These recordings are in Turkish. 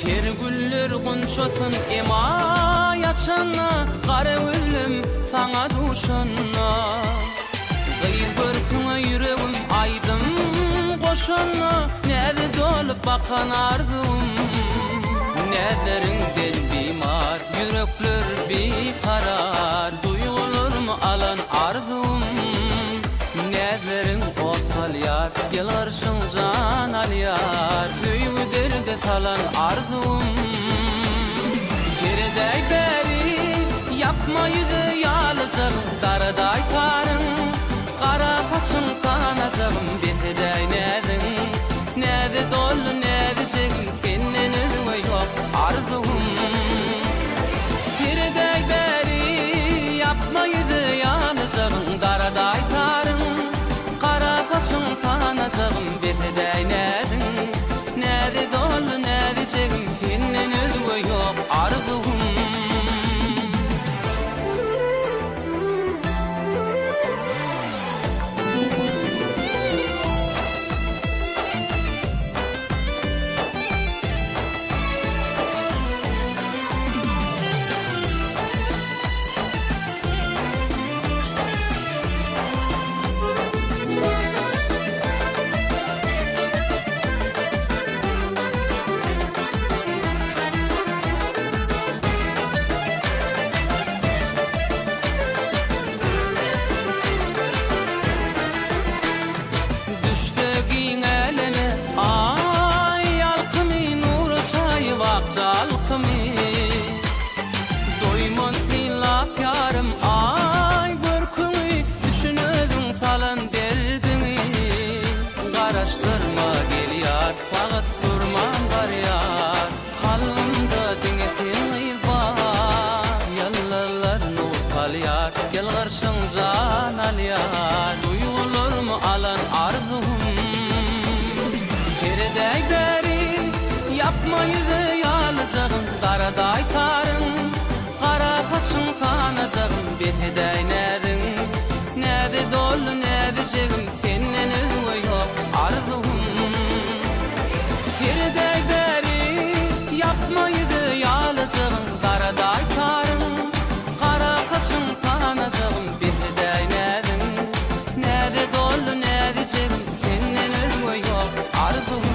Ter güller gunçosun ema yaçanna, Gara özlem taňa duşanna. Gyýy görküňe ýüregim aýdym goşanna, näde dolup bakan arzum. Näderiňden bimar, ýürekler bikarar, duýgularmy alan arzum. Näderiň otal ýar, gel garşyň jan alýar, süýgü derde salan arzum. Gerdeý beri yapmaýdy ýalyjak, darada aýtaryň, gara saçyň kanajagym behdäý nädin. Näde dolu näde jegim, senden özüňe ýok arzum. Gerdeý beri yapmaýdy ýalyjak, darada aýtaryň, gara saçyň kanajagym behdäý nädin. Näde dolu näde jegim, senden özüňe ýok arzum. Doymon silap yarım ay görküňi, düşünödüm falan derdini. Garaşdyrma gelýär, wagt durman barýar, kalbymda diňe sen bar. Ýallalar nur salýar, gel garşyň jan alýar, duýgularmy alan arzum. Gerdeý beri yapmaýdy ýalyjagyn, darada aýtaryň, gara saçyň kanajagym behdäý nädin. Näde dolu näde jegim, senden özüňe ýok arzum. Gerdeý beri yapmaýdy ýalyjagyn, darada aýtaryň, gara saçyň kanajagym behdäý nädin. Näde dolu näde jegim, senden özüňe ýok arzum.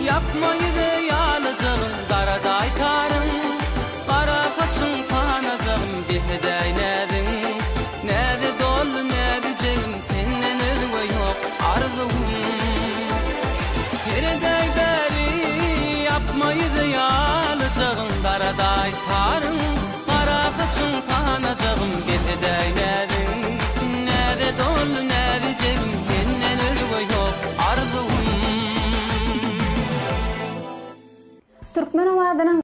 Yapmaýdy ýalyjagyn, darada aýtaryň, gara saçyň kanajagym behdäý nädin. Näde dolu näde jegim, senden özüňe ýok arzum. Gerdeý beri yapmaýdy ýalyjagyn, darada aýtaryň, gara saçyň kanajagym behdäý nädin. Näde dolu näde jegim, senden özüňe ýok arzum. Türkmen owadynyň